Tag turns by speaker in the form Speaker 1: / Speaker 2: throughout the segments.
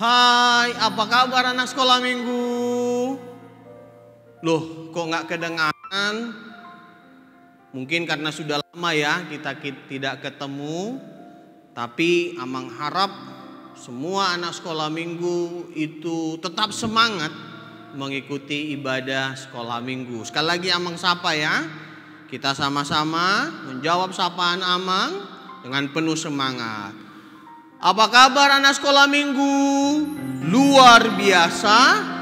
Speaker 1: Hai, apa kabar anak sekolah minggu? Loh, kok nggak kedengaran? Mungkin karena sudah lama ya kita tidak ketemu. Tapi Amang harap semua anak sekolah minggu itu tetap semangat mengikuti ibadah sekolah minggu. Sekali lagi Amang sapa ya. Kita sama-sama menjawab sapaan Amang dengan penuh semangat. Apa kabar anak sekolah minggu? Luar biasa,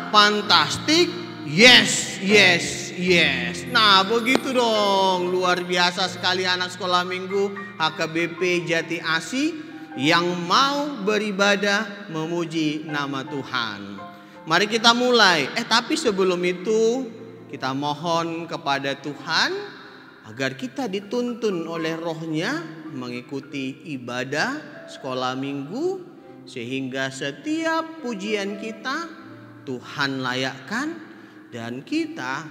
Speaker 1: fantastik, yes, yes, yes. Nah begitu dong, luar biasa sekali anak sekolah minggu HKBP Jati Asih yang mau beribadah memuji nama Tuhan. Mari kita mulai. Tapi sebelum itu kita mohon kepada Tuhan agar kita dituntun oleh Roh-Nya mengikuti ibadah sekolah minggu, sehingga setiap pujian kita Tuhan layakkan dan kita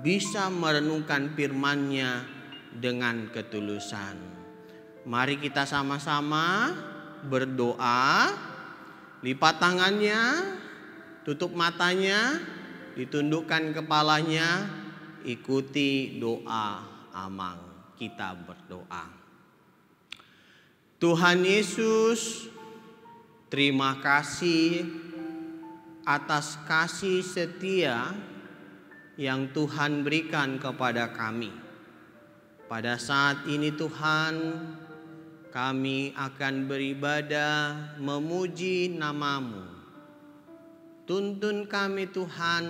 Speaker 1: bisa merenungkan firman-Nya dengan ketulusan. Mari kita sama-sama berdoa. Lipat tangannya, tutup matanya, ditundukkan kepalanya, ikuti doa Amang. Kita berdoa. Tuhan Yesus, terima kasih atas kasih setia yang Tuhan berikan kepada kami. Pada saat ini Tuhan, kami akan beribadah memuji nama-Mu. Tuntun kami Tuhan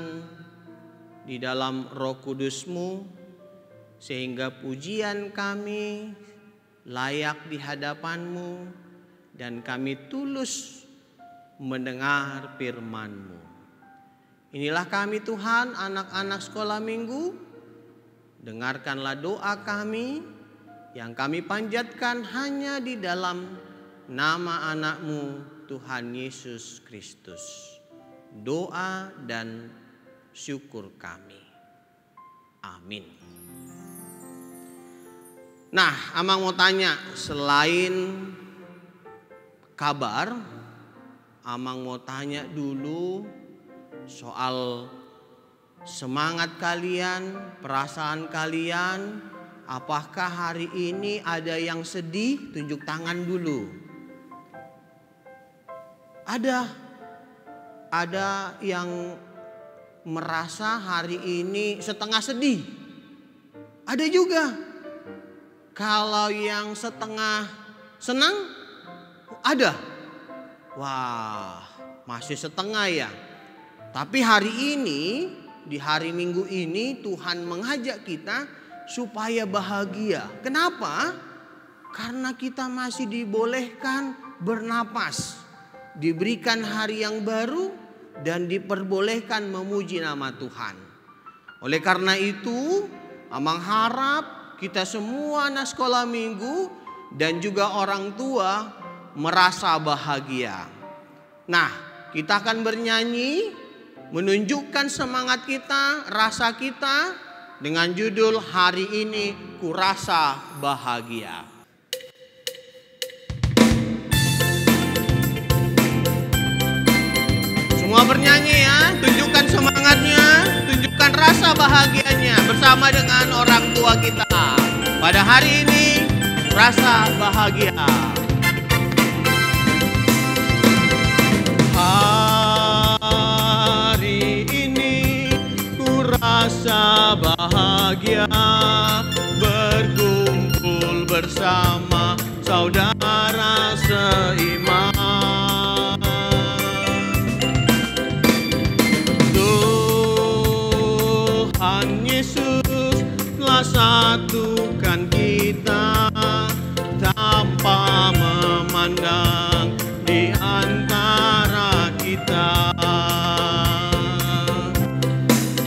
Speaker 1: di dalam Roh Kudus-Mu, sehingga pujian kami layak di hadapan-Mu dan kami tulus mendengar firman-Mu. Inilah kami Tuhan, anak-anak sekolah minggu. Dengarkanlah doa kami yang kami panjatkan hanya di dalam nama anak-Mu Tuhan Yesus Kristus. Doa dan syukur kami. Amin. Nah, Amang mau tanya, selain kabar, Amang mau tanya dulu soal semangat kalian, perasaan kalian. Apakah hari ini ada yang sedih? Tunjuk tangan dulu. Ada yang merasa hari ini setengah sedih. Ada juga. Kalau yang setengah senang, ada. Wah, masih setengah ya. Tapi hari ini, di hari Minggu ini Tuhan mengajak kita supaya bahagia. Kenapa? Karena kita masih dibolehkan bernapas. Diberikan hari yang baru dan diperbolehkan memuji nama Tuhan. Oleh karena itu, Amang harap kita semua anak sekolah minggu dan juga orang tua merasa bahagia. Nah, kita akan bernyanyi menunjukkan semangat kita, rasa kita dengan judul Hari Ini Ku Rasa Bahagia. Semua bernyanyi ya, tunjukkan semangatnya, tunjukkan rasa bahagianya bersama dengan orang tua kita. Pada hari ini, rasa bahagia. Hari ini ku rasa bahagia, berkumpul bersama saudara seiman. Tuhan Yesus telah satukan kita tanpa memandang di antara kita.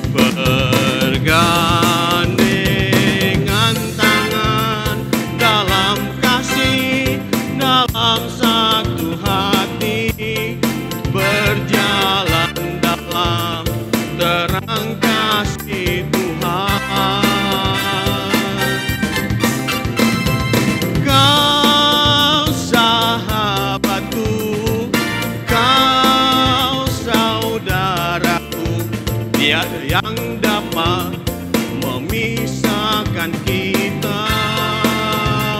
Speaker 1: Bergandengan tangan dalam kasih, dalam satu hati, berjalan dalam terang kasih Tuhan. Kau sahabatku, kau tiada yang dapat memisahkan kita.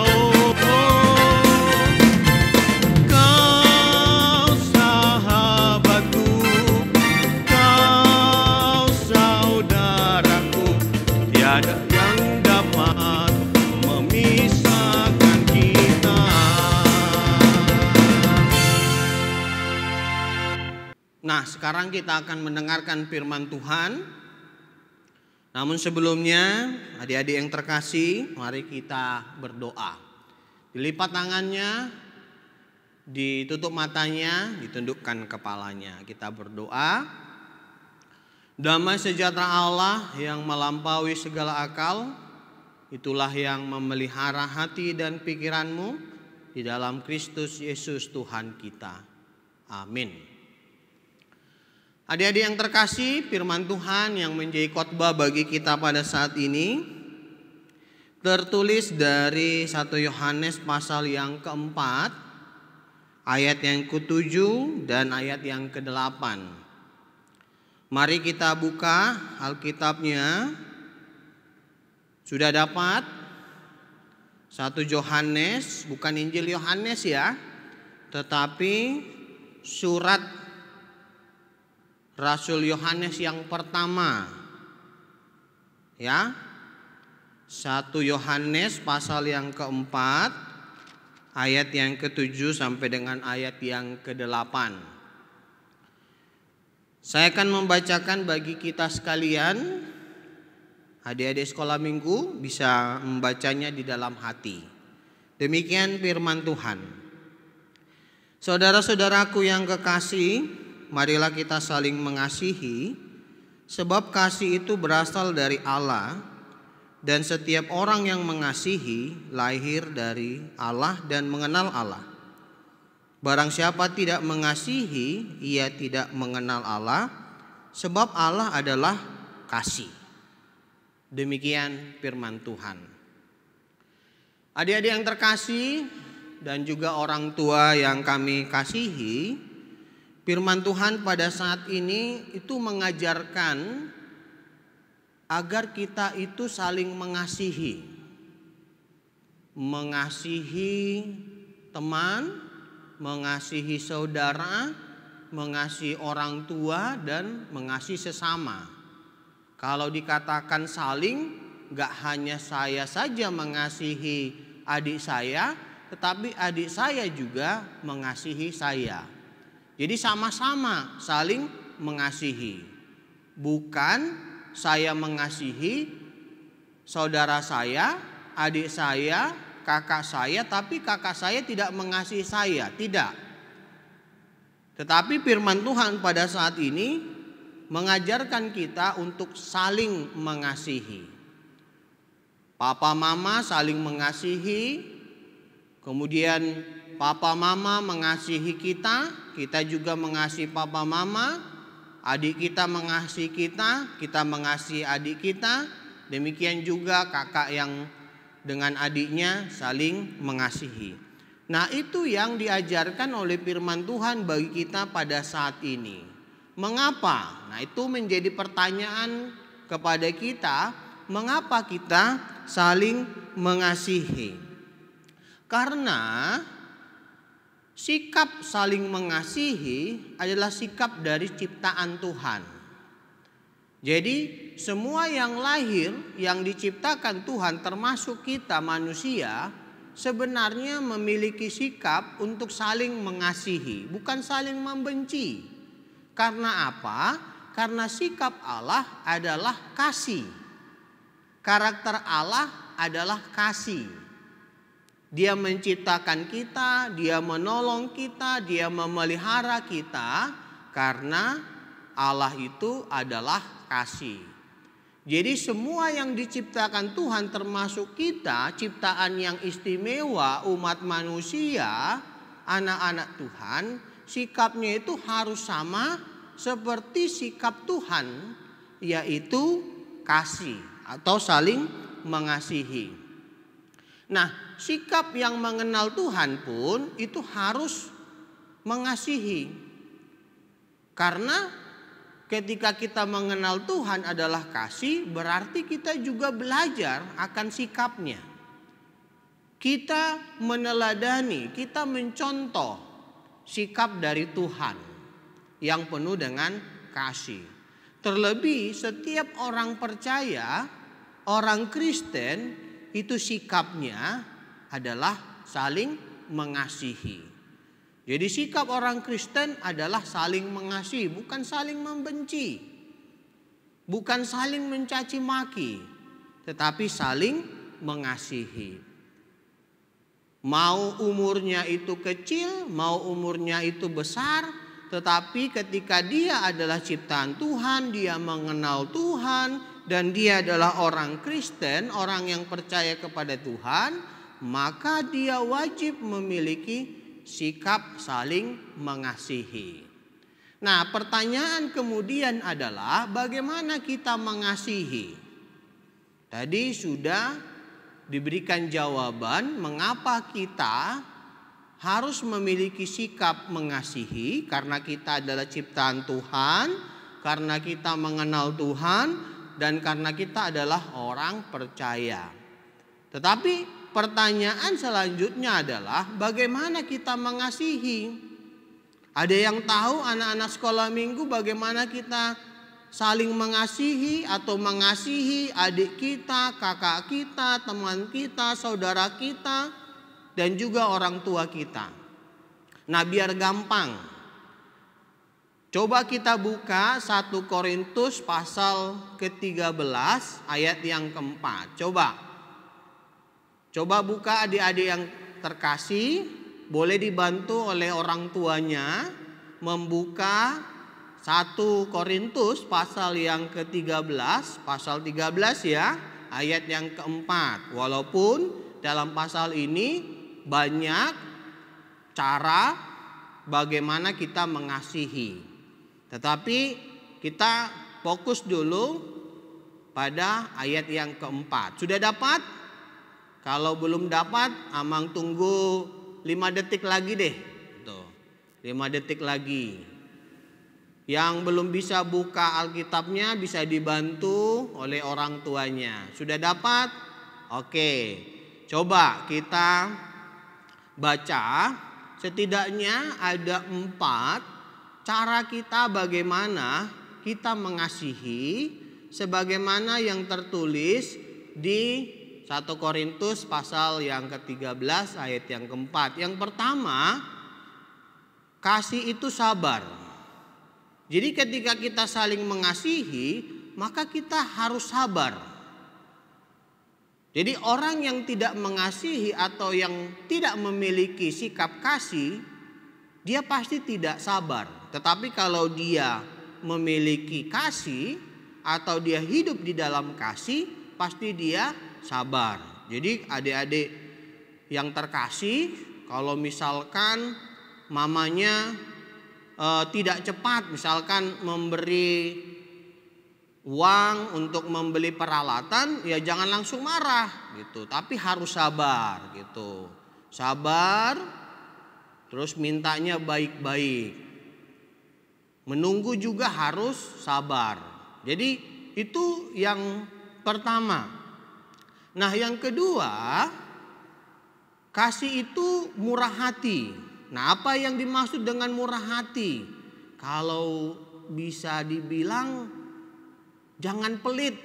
Speaker 1: Oh, oh. Kau sahabatku, kau saudaraku, tiada yang dapat memisahkan kita. Nah, sekarang kita akan mendengarkan firman Tuhan. Namun sebelumnya, adik-adik yang terkasih, mari kita berdoa. Dilipat tangannya, ditutup matanya, ditundukkan kepalanya. Kita berdoa. Damai sejahtera Allah yang melampaui segala akal, itulah yang memelihara hati dan pikiranmu di dalam Kristus Yesus Tuhan kita. Amin. Adik-adik yang terkasih, firman Tuhan yang menjadi khotbah bagi kita pada saat ini tertulis dari 1 Yohanes pasal yang keempat, ayat yang ke-7 dan ayat yang ke-8. Mari kita buka Alkitabnya. Sudah dapat? 1 Yohanes, bukan Injil Yohanes ya, tetapi surat Rasul Yohanes yang pertama, ya, 1 Yohanes pasal yang keempat, ayat yang ke-7 sampai dengan ayat yang ke-8. Saya akan membacakan bagi kita sekalian. Adik-adik sekolah minggu bisa membacanya di dalam hati. Demikian firman Tuhan. Saudara-saudaraku yang kekasih, marilah kita saling mengasihi, sebab kasih itu berasal dari Allah, dan setiap orang yang mengasihi lahir dari Allah dan mengenal Allah. Barang siapa tidak mengasihi, ia tidak mengenal Allah, sebab Allah adalah kasih. Demikian firman Tuhan. Adik-adik yang terkasih dan juga orang tua yang kami kasihi, firman Tuhan pada saat ini itu mengajarkan agar kita itu saling mengasihi. Mengasihi teman, mengasihi saudara, mengasihi orang tua, dan mengasihi sesama. Kalau dikatakan saling, gak hanya saya saja mengasihi adik saya, tetapi adik saya juga mengasihi saya. Jadi sama-sama saling mengasihi. Bukan saya mengasihi saudara saya, adik saya, kakak saya, tapi kakak saya tidak mengasihi saya. Tidak. Tetapi firman Tuhan pada saat ini mengajarkan kita untuk saling mengasihi. Papa mama saling mengasihi, kemudian papa mama mengasihi kita, kita juga mengasihi papa mama, adik kita mengasihi kita mengasihi adik kita, demikian juga kakak yang dengan adiknya saling mengasihi. Nah, itu yang diajarkan oleh firman Tuhan bagi kita pada saat ini. Mengapa? Nah, itu menjadi pertanyaan kepada kita, mengapa kita saling mengasihi? Karena sikap saling mengasihi adalah sikap dari ciptaan Tuhan. Jadi semua yang lahir, yang diciptakan Tuhan termasuk kita manusia, sebenarnya memiliki sikap untuk saling mengasihi, bukan saling membenci. Karena apa? Karena sikap Allah adalah kasih. Karakter Allah adalah kasih. Dia menciptakan kita, dia menolong kita, dia memelihara kita karena Allah itu adalah kasih. Jadi semua yang diciptakan Tuhan termasuk kita, ciptaan yang istimewa, umat manusia, anak-anak Tuhan, sikapnya itu harus sama seperti sikap Tuhan, yaitu kasih atau saling mengasihi. Nah, sikap yang mengenal Tuhan pun itu harus mengasihi. Karena ketika kita mengenal Tuhan adalah kasih, berarti kita juga belajar akan sikapnya. Kita meneladani, kita mencontoh sikap dari Tuhan yang penuh dengan kasih. Terlebih setiap orang percaya, orang Kristen itu sikapnya adalah saling mengasihi. Jadi sikap orang Kristen adalah saling mengasihi, bukan saling membenci. Bukan saling mencaci maki, tetapi saling mengasihi. Mau umurnya itu kecil, mau umurnya itu besar, tetapi ketika dia adalah ciptaan Tuhan, dia mengenal Tuhan, dan dia adalah orang Kristen, orang yang percaya kepada Tuhan, maka dia wajib memiliki sikap saling mengasihi. Nah, pertanyaan kemudian adalah bagaimana kita mengasihi? Tadi sudah diberikan jawaban mengapa kita harus memiliki sikap mengasihi, karena kita adalah ciptaan Tuhan, karena kita mengenal Tuhan, dan karena kita adalah orang percaya. Tetapi pertanyaan selanjutnya adalah bagaimana kita mengasihi? Ada yang tahu anak-anak sekolah minggu bagaimana kita saling mengasihi atau mengasihi adik kita, kakak kita, teman kita, saudara kita, dan juga orang tua kita? Nah, biar gampang, coba kita buka 1 Korintus pasal ke-13 ayat yang keempat. Coba buka adik-adik yang terkasih, boleh dibantu oleh orang tuanya membuka 1 Korintus pasal yang ke-13, pasal 13 ya, ayat yang keempat. Walaupun dalam pasal ini banyak cara bagaimana kita mengasihi, tetapi kita fokus dulu pada ayat yang keempat. Sudah dapat? Kalau belum dapat, Amang tunggu 5 detik lagi deh. Tuh, 5 detik lagi. Yang belum bisa buka Alkitabnya bisa dibantu oleh orang tuanya. Sudah dapat? Oke. Coba kita baca. Setidaknya ada 4 cara kita bagaimana kita mengasihi, sebagaimana yang tertulis di 1 Korintus pasal yang ke-13 ayat yang keempat. Yang pertama, kasih itu sabar. Jadi ketika kita saling mengasihi, maka kita harus sabar. Jadi orang yang tidak mengasihi atau yang tidak memiliki sikap kasih, dia pasti tidak sabar. Tetapi kalau dia memiliki kasih atau dia hidup di dalam kasih, pasti dia sabar. Jadi adik-adik yang terkasih, kalau misalkan mamanya tidak cepat misalkan memberi uang untuk membeli peralatan, ya jangan langsung marah gitu, tapi harus sabar gitu. Sabar, terus mintanya baik-baik. Menunggu juga harus sabar. Jadi itu yang pertama. Nah, yang kedua, kasih itu murah hati. Nah, apa yang dimaksud dengan murah hati? Kalau bisa dibilang jangan pelit.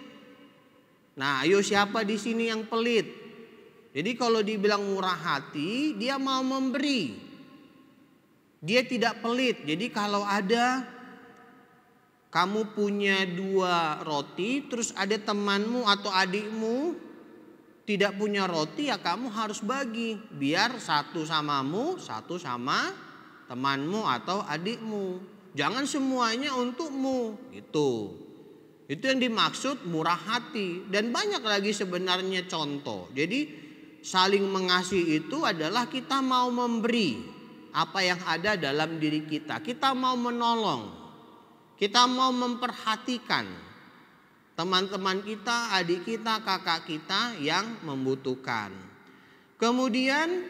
Speaker 1: Nah, ayo siapa di sini yang pelit? Jadi kalau dibilang murah hati, dia mau memberi. Dia tidak pelit. Jadi kalau ada kamu punya 2 roti, terus ada temanmu atau adikmu tidak punya roti, ya kamu harus bagi. Biar 1 samamu, 1 sama temanmu atau adikmu. Jangan semuanya untukmu gitu. Itu yang dimaksud murah hati. Dan banyak lagi sebenarnya contoh. Jadi saling mengasihi itu adalah kita mau memberi apa yang ada dalam diri kita. Kita mau menolong. Kita mau memperhatikan teman-teman kita, adik kita, kakak kita yang membutuhkan. Kemudian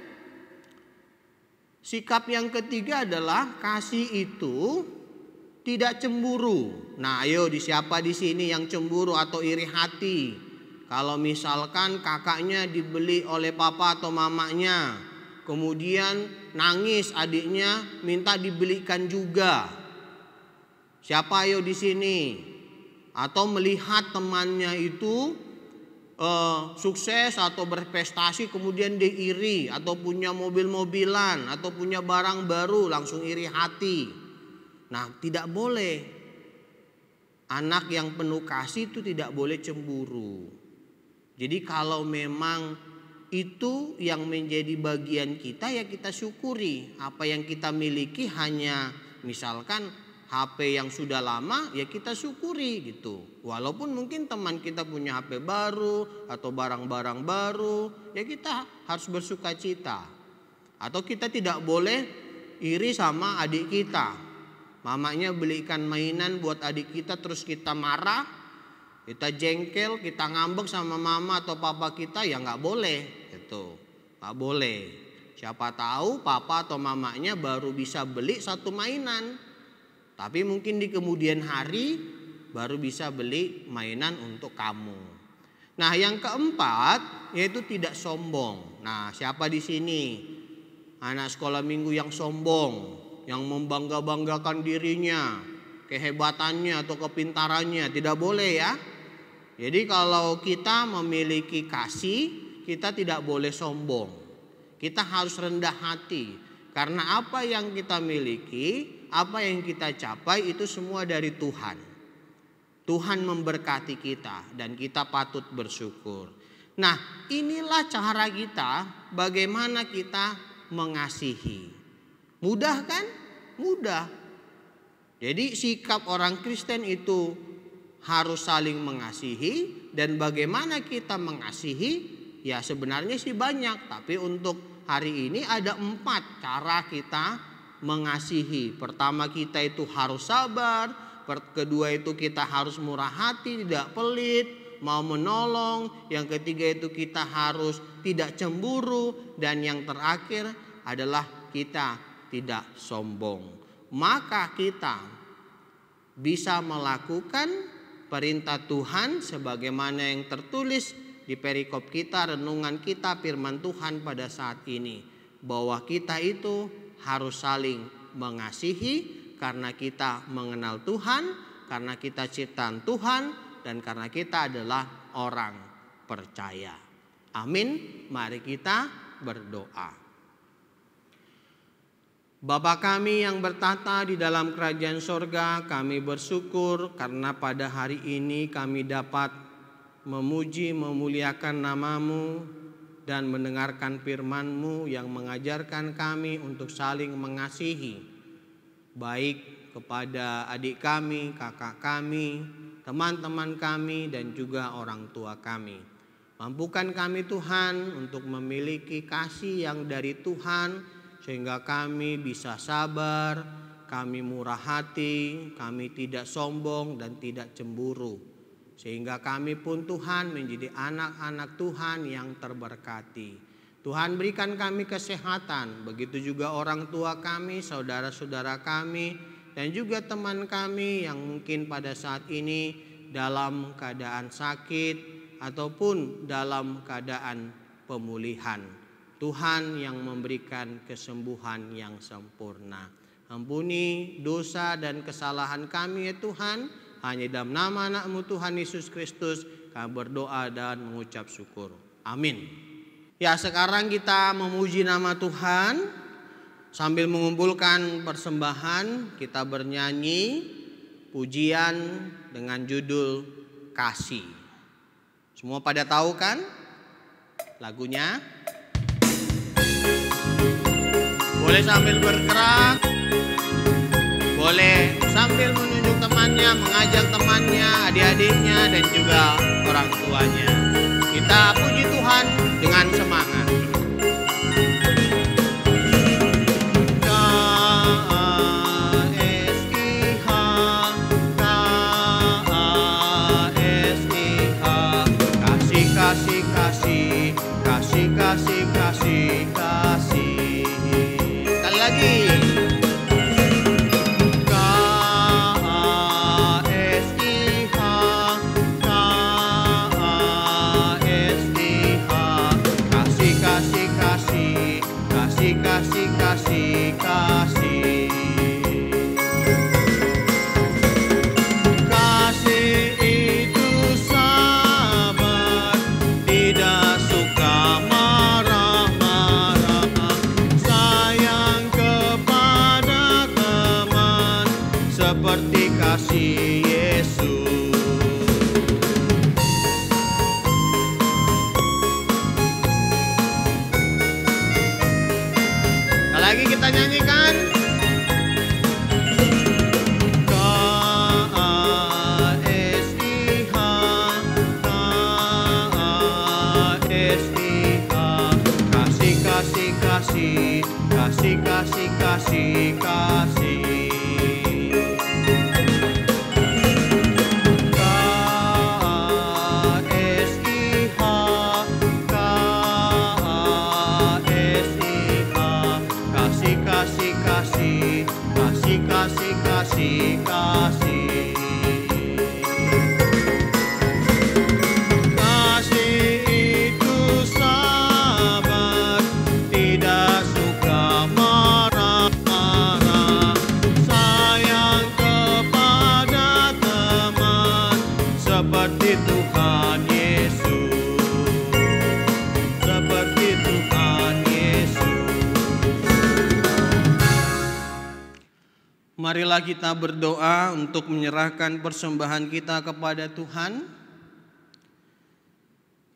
Speaker 1: sikap yang ketiga adalah kasih itu tidak cemburu. Nah, ayo siapa di sini yang cemburu atau iri hati? Kalau misalkan kakaknya dibeli oleh papa atau mamanya, kemudian nangis adiknya minta dibelikan juga. Siapa ayo di sini? Atau melihat temannya itu sukses atau berprestasi kemudian dia iri, atau punya mobil-mobilan atau punya barang baru langsung iri hati. Nah, tidak boleh. Anak yang penuh kasih itu tidak boleh cemburu. Jadi kalau memang itu yang menjadi bagian kita, ya kita syukuri. Apa yang kita miliki hanya misalkan HP yang sudah lama, ya kita syukuri gitu. Walaupun mungkin teman kita punya HP baru atau barang-barang baru, ya kita harus bersuka cita. Atau kita tidak boleh iri sama adik kita. Mamanya belikan mainan buat adik kita terus kita marah, kita jengkel, kita ngambek sama mama atau papa kita, ya nggak boleh gitu. Nggak boleh. Siapa tahu papa atau mamanya baru bisa beli satu mainan, tapi mungkin di kemudian hari baru bisa beli mainan untuk kamu. Nah, yang keempat yaitu tidak sombong. Nah, siapa di sini anak sekolah minggu yang sombong, yang membangga-banggakan dirinya, kehebatannya atau kepintarannya? Tidak boleh ya. Jadi kalau kita memiliki kasih, kita tidak boleh sombong. Kita harus rendah hati. Karena apa yang kita miliki, apa yang kita capai itu semua dari Tuhan. Tuhan memberkati kita dan kita patut bersyukur. Nah, inilah cara kita bagaimana kita mengasihi. Mudah kan? Mudah. Jadi sikap orang Kristen itu harus saling mengasihi. Dan bagaimana kita mengasihi? Ya sebenarnya sih banyak. Tapi untuk hari ini ada 4 cara kita mengasihi. Pertama, kita itu harus sabar. Kedua itu kita harus murah hati, tidak pelit, mau menolong. Yang ketiga itu kita harus tidak cemburu. Dan yang terakhir adalah kita tidak sombong. Maka kita bisa melakukan perintah Tuhan sebagaimana yang tertulis di perikop kita, renungan kita, firman Tuhan pada saat ini, bahwa kita itu harus saling mengasihi karena kita mengenal Tuhan, karena kita ciptaan Tuhan, dan karena kita adalah orang percaya. Amin. Mari kita berdoa. Bapa kami yang bertata di dalam kerajaan sorga, kami bersyukur karena pada hari ini kami dapat memuji, memuliakan nama-Mu dan mendengarkan firman-Mu yang mengajarkan kami untuk saling mengasihi, baik kepada adik kami, kakak kami, teman-teman kami, dan juga orang tua kami. Mampukan kami Tuhan untuk memiliki kasih yang dari Tuhan, sehingga kami bisa sabar, kami murah hati, kami tidak sombong dan tidak cemburu. Sehingga kami pun Tuhan menjadi anak-anak Tuhan yang terberkati. Tuhan berikan kami kesehatan, begitu juga orang tua kami, saudara-saudara kami, dan juga teman kami yang mungkin pada saat ini dalam keadaan sakit ataupun dalam keadaan pemulihan. Tuhan yang memberikan kesembuhan yang sempurna. Ampuni dosa dan kesalahan kami ya Tuhan. Hanya dalam nama anak-Mu Tuhan Yesus Kristus kami berdoa dan mengucap syukur. Amin. Ya, sekarang kita memuji nama Tuhan sambil mengumpulkan persembahan. Kita bernyanyi pujian dengan judul Kasih. Semua pada tahu kan lagunya? Boleh sambil bergerak, boleh sambil menunjuk temannya, mengajak temannya, adik-adiknya, dan juga orang tuanya. Kita puji Tuhan dengan semangat. Kasih. Sekali lagi. Kasih. seperti kasih Yesus. Lagi kita nyanyikan. Kasih, kasih, kasih, kasih, kasih. Kasih, kasih, kasih. Kasih itu sabar, tidak suka marah-marah, sayang kepada teman, seperti Tuhan Yesus, seperti Tuhan Yesus. Marilah kita berdoa untuk menyerahkan persembahan kita kepada Tuhan.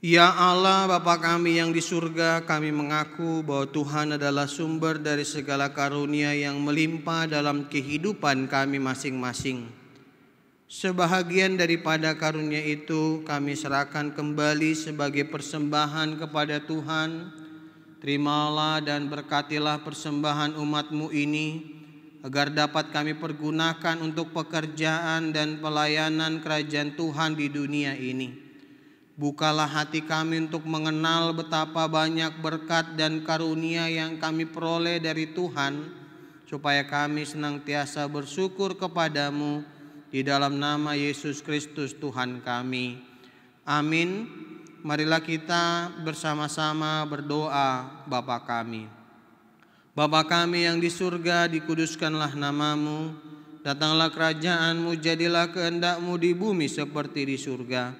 Speaker 1: Ya Allah, Bapa kami yang di surga, kami mengaku bahwa Tuhan adalah sumber dari segala karunia yang melimpah dalam kehidupan kami masing-masing. Sebahagian daripada karunia itu kami serahkan kembali sebagai persembahan kepada Tuhan. Terimalah dan berkatilah persembahan umat-Mu ini, agar dapat kami pergunakan untuk pekerjaan dan pelayanan kerajaan Tuhan di dunia ini. Bukalah hati kami untuk mengenal betapa banyak berkat dan karunia yang kami peroleh dari Tuhan, supaya kami senantiasa bersyukur kepadamu di dalam nama Yesus Kristus Tuhan kami. Amin. Marilah kita bersama-sama berdoa. Bapa kami, Bapa kami yang di surga, dikuduskanlah namamu, datanglah kerajaan-Mu, jadilah kehendak-Mu di bumi seperti di surga.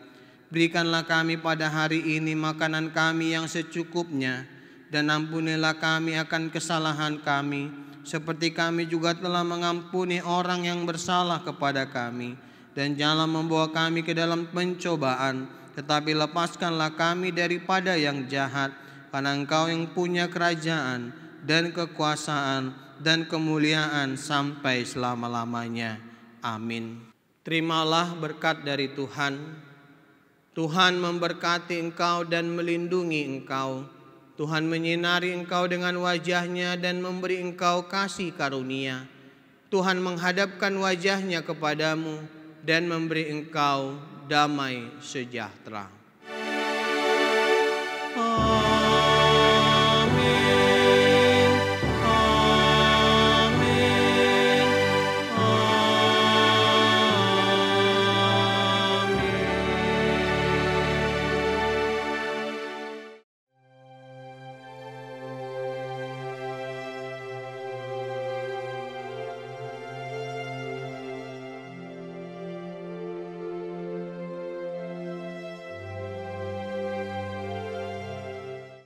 Speaker 1: Berikanlah kami pada hari ini makanan kami yang secukupnya, dan ampunilah kami akan kesalahan kami, seperti kami juga telah mengampuni orang yang bersalah kepada kami. Dan janganlah membawa kami ke dalam pencobaan, tetapi lepaskanlah kami daripada yang jahat, karena Engkau yang punya kerajaan dan kekuasaan dan kemuliaan sampai selama-lamanya. Amin. Terimalah berkat dari Tuhan. Tuhan memberkati engkau dan melindungi engkau. Tuhan menyinari engkau dengan wajah-Nya dan memberi engkau kasih karunia. Tuhan menghadapkan wajah-Nya kepadamu dan memberi engkau damai sejahtera.